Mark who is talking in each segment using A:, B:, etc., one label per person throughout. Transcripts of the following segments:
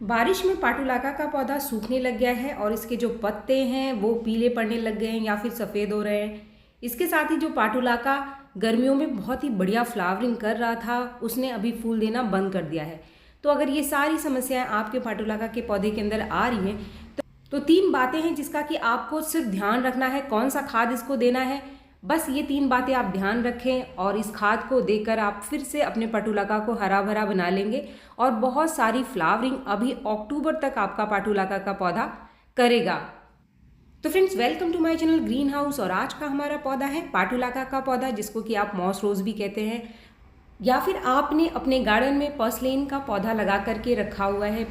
A: बारिश में पाटुलाका का पौधा सूखने लग गया है और इसके जो पत्ते हैं वो पीले पड़ने लग गए हैं या फिर सफ़ेद हो रहे हैं। इसके साथ ही जो पाटुलाका गर्मियों में बहुत ही बढ़िया फ्लावरिंग कर रहा था, उसने अभी फूल देना बंद कर दिया है। तो अगर ये सारी समस्याएं आपके पाटुलाका के पौधे के अंदर आ रही हैं तो तीन बातें हैं जिसका कि आपको सिर्फ ध्यान रखना है। कौन सा खाद इसको देना है, बस ये तीन बातें आप ध्यान रखें और इस खाद को देकर आप फिर से अपने पाटुलाका को हरा भरा बना लेंगे और बहुत सारी फ्लावरिंग अभी अक्टूबर तक आपका पाटुलाका का पौधा करेगा। तो friends, welcome to my channel green house. और आज का हमारा पौधा है पाटुलाका का पौधा, जिसको कि आप मॉस रोज भी कहते हैं, या फिर आपने अपने गार्डन में पर्सलेन का पौधा लगा करके रखा हुआ है।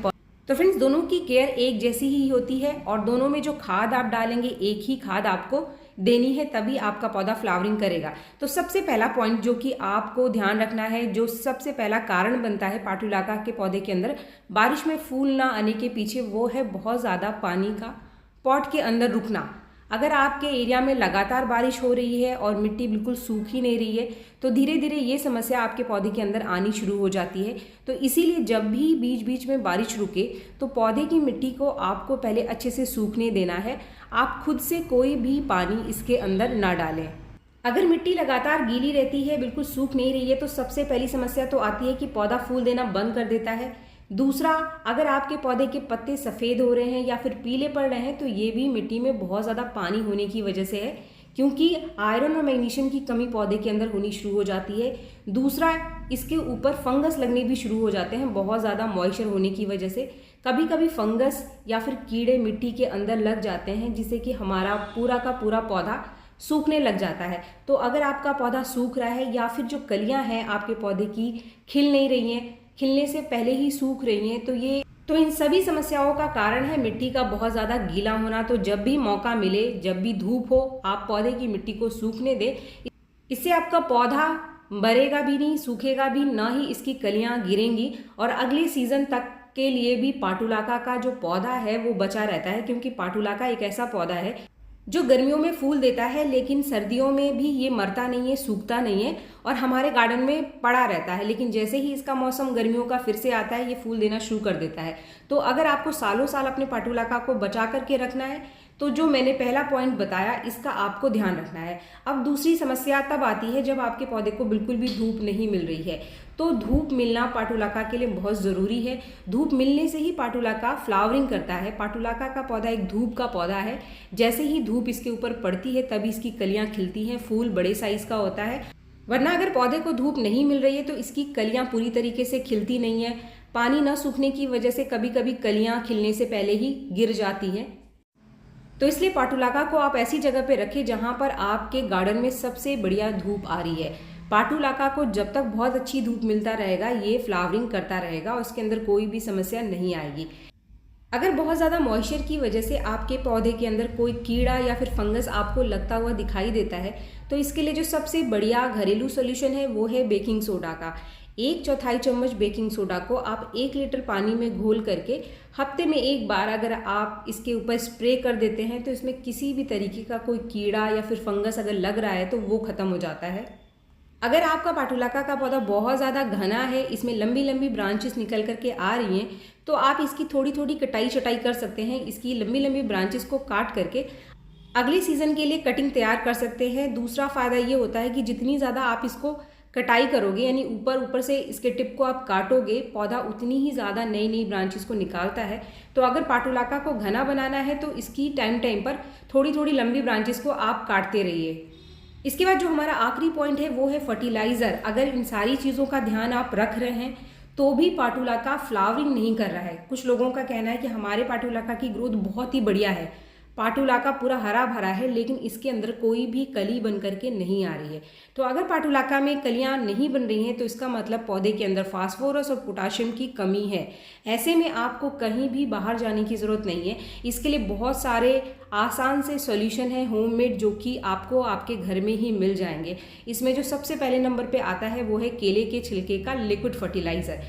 A: तो फ्रेंड्स, दोनों की केयर एक जैसी ही होती है और दोनों में जो खाद आप डालेंगे एक ही खाद आपको देनी है, तभी आपका पौधा फ्लावरिंग करेगा। तो सबसे पहला पॉइंट जो कि आपको ध्यान रखना है, जो सबसे पहला कारण बनता है पाटुलाका के पौधे के अंदर बारिश में फूल ना आने के पीछे, वो है बहुत ज़्यादा पानी का पॉट के अंदर रुकना। अगर आपके एरिया में लगातार बारिश हो रही है और मिट्टी बिल्कुल सूख ही नहीं रही है तो धीरे धीरे ये समस्या आपके पौधे के अंदर आनी शुरू हो जाती है। तो इसीलिए जब भी बीच बीच में बारिश रुके तो पौधे की मिट्टी को आपको पहले अच्छे से सूखने देना है। आप खुद से कोई भी पानी इसके अंदर ना डालें। अगर मिट्टी लगातार गीली रहती है, बिल्कुल सूख नहीं रही है, तो सबसे पहली समस्या तो आती है कि पौधा फूल देना बंद कर देता है। दूसरा, अगर आपके पौधे के पत्ते सफ़ेद हो रहे हैं या फिर पीले पड़ रहे हैं तो ये भी मिट्टी में बहुत ज़्यादा पानी होने की वजह से है, क्योंकि आयरन और मैग्नीशियम की कमी पौधे के अंदर होनी शुरू हो जाती है। दूसरा, इसके ऊपर फंगस लगने भी शुरू हो जाते हैं बहुत ज़्यादा मॉइस्चर होने की वजह से। कभी कभी फंगस या फिर कीड़े मिट्टी के अंदर लग जाते हैं, जिससे कि हमारा पूरा का पूरा पौधा सूखने लग जाता है। तो अगर आपका पौधा सूख रहा है या फिर जो कलियां हैं आपके पौधे की खिल नहीं रही हैं, खिलने से पहले ही सूख रही हैं, तो इन सभी समस्याओं का कारण है मिट्टी का बहुत ज़्यादा गीला होना। तो जब भी मौका मिले, जब भी धूप हो, आप पौधे की मिट्टी को सूखने दें। इससे आपका पौधा मरेगा भी नहीं, सूखेगा भी ना ही इसकी कलियां गिरेंगी और अगले सीजन तक के लिए भी पाटुलाका का जो पौधा है वो बचा रहता है। क्योंकि पाटुलाका एक ऐसा पौधा है जो गर्मियों में फूल देता है, लेकिन सर्दियों में भी ये मरता नहीं है, सूखता नहीं है और हमारे गार्डन में पड़ा रहता है। लेकिन जैसे ही इसका मौसम गर्मियों का फिर से आता है, ये फूल देना शुरू कर देता है। तो अगर आपको सालों साल अपने पाटुलाका को बचा करके रखना है तो जो मैंने पहला पॉइंट बताया, इसका आपको ध्यान रखना है। अब दूसरी समस्या तब आती है जब आपके पौधे को बिल्कुल भी धूप नहीं मिल रही है। तो धूप मिलना पाटुलाका के लिए बहुत ज़रूरी है। धूप मिलने से ही पाटुलाका फ्लावरिंग करता है। पाटुलाका का पौधा एक धूप का पौधा है। जैसे ही धूप इसके ऊपर पड़ती है तभी इसकी कलियां खिलती हैं, फूल बड़े साइज का होता है। वरना अगर पौधे को धूप नहीं मिल रही है तो इसकी कलियां पूरी तरीके से खिलती नहीं है। पानी न सूखने की वजह से कभी कभी कलियां खिलने से पहले ही गिर जाती हैं। तो इसलिए पाटुलाका को आप ऐसी जगह पे रखें जहाँ पर आपके गार्डन में सबसे बढ़िया धूप आ रही है। पाटुलाका को जब तक बहुत अच्छी धूप मिलता रहेगा ये फ्लावरिंग करता रहेगा और इसके अंदर कोई भी समस्या नहीं आएगी। अगर बहुत ज़्यादा मॉइस्चर की वजह से आपके पौधे के अंदर कोई कीड़ा या फिर फंगस आपको लगता हुआ दिखाई देता है तो इसके लिए जो सबसे बढ़िया घरेलू सोल्यूशन है वो है बेकिंग सोडा का। 1/4 चम्मच बेकिंग सोडा को आप 1 लीटर पानी में घोल करके हफ्ते में एक बार अगर आप इसके ऊपर स्प्रे कर देते हैं तो इसमें किसी भी तरीके का कोई कीड़ा या फिर फंगस अगर लग रहा है तो वो ख़त्म हो जाता है। अगर आपका पाटुलाका का पौधा बहुत ज़्यादा घना है, इसमें लंबी लंबी ब्रांचेस निकल करके आ रही हैं, तो आप इसकी थोड़ी थोड़ी कटाई चटाई कर सकते हैं। इसकी लंबी लंबी ब्रांचेस को काट करके अगले सीज़न के लिए कटिंग तैयार कर सकते हैं। दूसरा फ़ायदा ये होता है कि जितनी ज़्यादा आप इसको कटाई करोगे, यानी ऊपर से इसके टिप को आप काटोगे, पौधा उतनी ही ज़्यादा नई नई ब्रांचेस को निकालता है। तो अगर पाटुलाका को घना बनाना है तो इसकी टाइम टाइम पर थोड़ी थोड़ी लंबी ब्रांचेस को आप काटते रहिए। इसके बाद जो हमारा आखिरी पॉइंट है वो है फर्टिलाइज़र। अगर इन सारी चीज़ों का ध्यान आप रख रहे हैं तो भी पाटुलाका फ्लावरिंग नहीं कर रहा है। कुछ लोगों का कहना है कि हमारे पाटुलाका की ग्रोथ बहुत ही बढ़िया है, पाटुलाका पूरा हरा भरा है, लेकिन इसके अंदर कोई भी कली बन करके नहीं आ रही है। तो अगर पाटुलाका में कलियां नहीं बन रही हैं तो इसका मतलब पौधे के अंदर फास्फोरस और पोटाशियम की कमी है। ऐसे में आपको कहीं भी बाहर जाने की ज़रूरत नहीं है। इसके लिए बहुत सारे आसान से सॉल्यूशन है होममेड, जो कि आपको आपके घर में ही मिल जाएंगे। इसमें जो सबसे पहले नंबर पे आता है वो है केले के छिलके का लिक्विड फर्टिलाइज़र।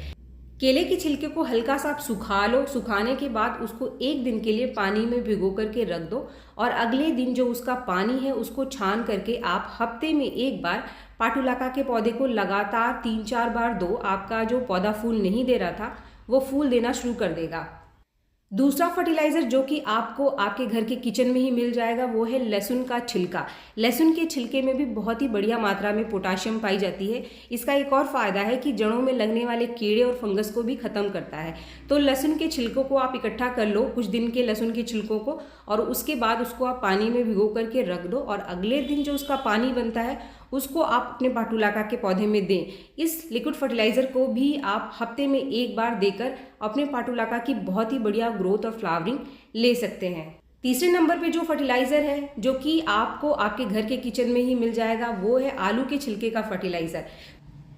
A: केले के छिलके को हल्का सा आप सुखा लो। सुखाने के बाद उसको 1 दिन के लिए पानी में भिगो करके रख दो और अगले दिन जो उसका पानी है उसको छान करके आप हफ्ते में एक बार पाटुलाका के पौधे को लगातार 3-4 बार दो। आपका जो पौधा फूल नहीं दे रहा था वो फूल देना शुरू कर देगा। दूसरा फर्टिलाइज़र जो कि आपको आपके घर के किचन में ही मिल जाएगा वो है लहसुन का छिलका। लहसुन के छिलके में भी बहुत ही बढ़िया मात्रा में पोटाशियम पाई जाती है। इसका एक और फ़ायदा है कि जड़ों में लगने वाले कीड़े और फंगस को भी ख़त्म करता है। तो लहसुन के छिलकों को आप इकट्ठा कर लो, कुछ दिन के लहसुन के छिलकों को, और उसके बाद उसको आप पानी में भिगो करके रख दो और अगले दिन जो उसका पानी बनता है उसको आप अपने पाटुलाका के पौधे में दें। इस लिक्विड फर्टिलाइज़र को भी आप हफ्ते में एक बार देकर अपने पाटुलाका की बहुत ही बढ़िया ग्रोथ और फ्लावरिंग ले सकते हैं। तीसरे नंबर पे जो फर्टिलाइज़र है जो कि आपको आपके घर के किचन में ही मिल जाएगा वो है आलू के छिलके का फर्टिलाइज़र।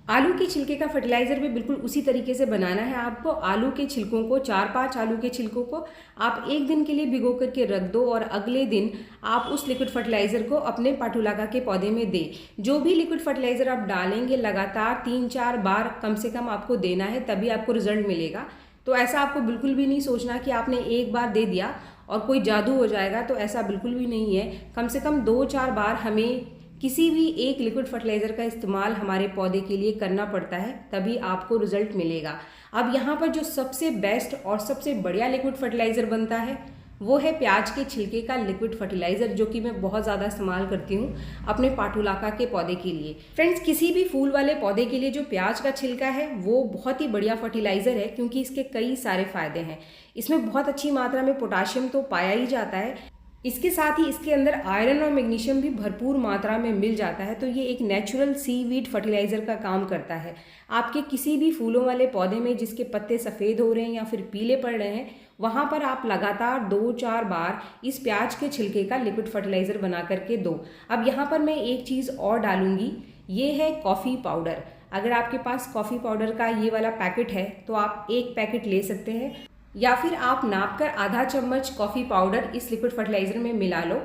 A: आलू के छिलके का फर्टिलाइज़र भी बिल्कुल उसी तरीके से बनाना है आपको। आलू के छिलकों को 4-5 आलू के छिलकों को आप एक दिन के लिए भिगो करके रख दो और अगले दिन आप उस लिक्विड फर्टिलाइज़र को अपने पाटुलाका के पौधे में दें। जो भी लिक्विड फर्टिलाइज़र आप डालेंगे लगातार 3-4 बार कम से कम आपको देना है, तभी आपको रिजल्ट मिलेगा। तो ऐसा आपको बिल्कुल भी नहीं सोचना कि आपने एक बार दे दिया और कोई जादू हो जाएगा, तो ऐसा बिल्कुल भी नहीं है। कम से कम 2-4 बार हमें किसी भी एक लिक्विड फर्टिलाइज़र का इस्तेमाल हमारे पौधे के लिए करना पड़ता है, तभी आपको रिजल्ट मिलेगा। अब यहाँ पर जो सबसे बेस्ट और सबसे बढ़िया लिक्विड फर्टिलाइज़र बनता है वो है प्याज के छिलके का लिक्विड फर्टिलाइज़र, जो कि मैं बहुत ज़्यादा इस्तेमाल करती हूँ अपने पाटुलाका के पौधे के लिए। फ्रेंड्स, किसी भी फूल वाले पौधे के लिए जो प्याज का छिलका है वो बहुत ही बढ़िया फर्टिलाइज़र है, क्योंकि इसके कई सारे फ़ायदे हैं। इसमें बहुत अच्छी मात्रा में पोटाशियम तो पाया ही जाता है, इसके साथ ही इसके अंदर आयरन और मैग्नीशियम भी भरपूर मात्रा में मिल जाता है। तो ये एक नेचुरल सीवीड फर्टिलाइज़र का काम करता है। आपके किसी भी फूलों वाले पौधे में जिसके पत्ते सफ़ेद हो रहे हैं या फिर पीले पड़ रहे हैं, वहाँ पर आप लगातार 2-4 बार इस प्याज के छिलके का लिक्विड फर्टिलाइज़र बना करके दो। अब यहाँ पर मैं एक चीज़ और डालूँगी, ये है कॉफ़ी पाउडर। अगर आपके पास कॉफ़ी पाउडर का ये वाला पैकेट है तो आप एक पैकेट ले सकते हैं, या फिर आप नाप कर आधा चम्मच कॉफ़ी पाउडर इस लिक्विड फर्टिलाइज़र में मिला लो।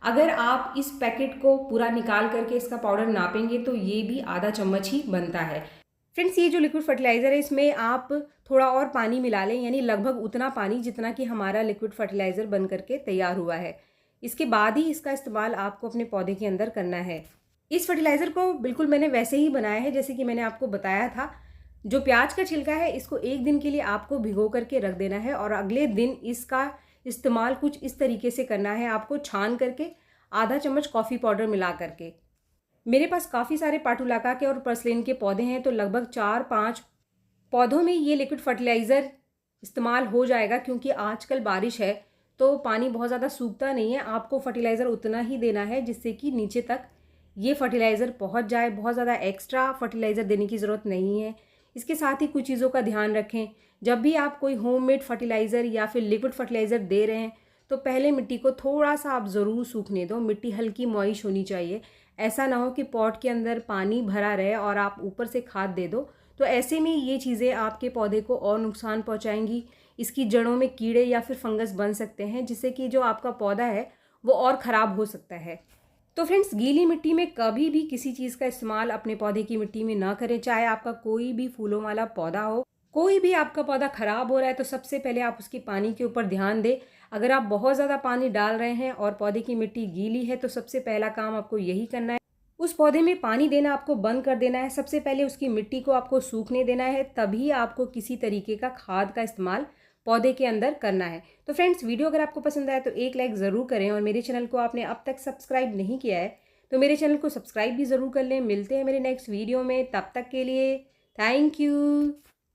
A: अगर आप इस पैकेट को पूरा निकाल करके इसका पाउडर नापेंगे तो ये भी आधा चम्मच ही बनता है। फ्रेंड्स, ये जो लिक्विड फर्टिलाइज़र है इसमें आप थोड़ा और पानी मिला लें, यानी लगभग उतना पानी जितना कि हमारा लिक्विड फर्टिलाइज़र बन करके तैयार हुआ है। इसके बाद ही इसका इस्तेमाल आपको अपने पौधे के अंदर करना है। इस फर्टिलाइज़र को बिल्कुल मैंने वैसे ही बनाया है जैसे कि मैंने आपको बताया था। जो प्याज का छिलका है इसको एक दिन के लिए आपको भिगो करके रख देना है और अगले दिन इसका इस्तेमाल कुछ इस तरीके से करना है आपको, छान करके आधा चम्मच कॉफ़ी पाउडर मिला करके। मेरे पास काफ़ी सारे पाटुलाका के और पर्सलेन के पौधे हैं, तो लगभग 4-5 पौधों में ये लिक्विड फर्टिलाइज़र इस्तेमाल हो जाएगा। क्योंकि आजकल बारिश है तो पानी बहुत ज़्यादा सूखता नहीं है, आपको फर्टिलाइज़र उतना ही देना है जिससे कि नीचे तक ये फर्टिलाइज़र पहुँच जाए। बहुत ज़्यादा एक्स्ट्रा फर्टिलाइज़र देने की ज़रूरत नहीं है। इसके साथ ही कुछ चीज़ों का ध्यान रखें, जब भी आप कोई होममेड फर्टिलाइज़र या फिर लिक्विड फर्टिलाइज़र दे रहे हैं तो पहले मिट्टी को थोड़ा सा आप ज़रूर सूखने दो। मिट्टी हल्की मॉइश होनी चाहिए। ऐसा ना हो कि पॉट के अंदर पानी भरा रहे और आप ऊपर से खाद दे दो, तो ऐसे में ये चीज़ें आपके पौधे को और नुकसान पहुँचाएंगी। इसकी जड़ों में कीड़े या फिर फंगस बन सकते हैं, जिससे कि जो आपका पौधा है वो और ख़राब हो सकता है। तो फ्रेंड्स, गीली मिट्टी में कभी भी किसी चीज़ का इस्तेमाल अपने पौधे की मिट्टी में ना करें। चाहे आपका कोई भी फूलों वाला पौधा हो, कोई भी आपका पौधा ख़राब हो रहा है तो सबसे पहले आप उसकी पानी के ऊपर ध्यान दें। अगर आप बहुत ज़्यादा पानी डाल रहे हैं और पौधे की मिट्टी गीली है तो सबसे पहला काम आपको यही करना है, उस पौधे में पानी देना आपको बंद कर देना है। सबसे पहले उसकी मिट्टी को आपको सूखने देना है, तभी आपको किसी तरीके का खाद का इस्तेमाल पौधे के अंदर करना है। तो फ्रेंड्स, वीडियो अगर आपको पसंद आया तो एक लाइक ज़रूर करें, और मेरे चैनल को आपने अब तक सब्सक्राइब नहीं किया है तो मेरे चैनल को सब्सक्राइब भी ज़रूर कर लें। मिलते हैं मेरे नेक्स्ट वीडियो में, तब तक के लिए थैंक यू।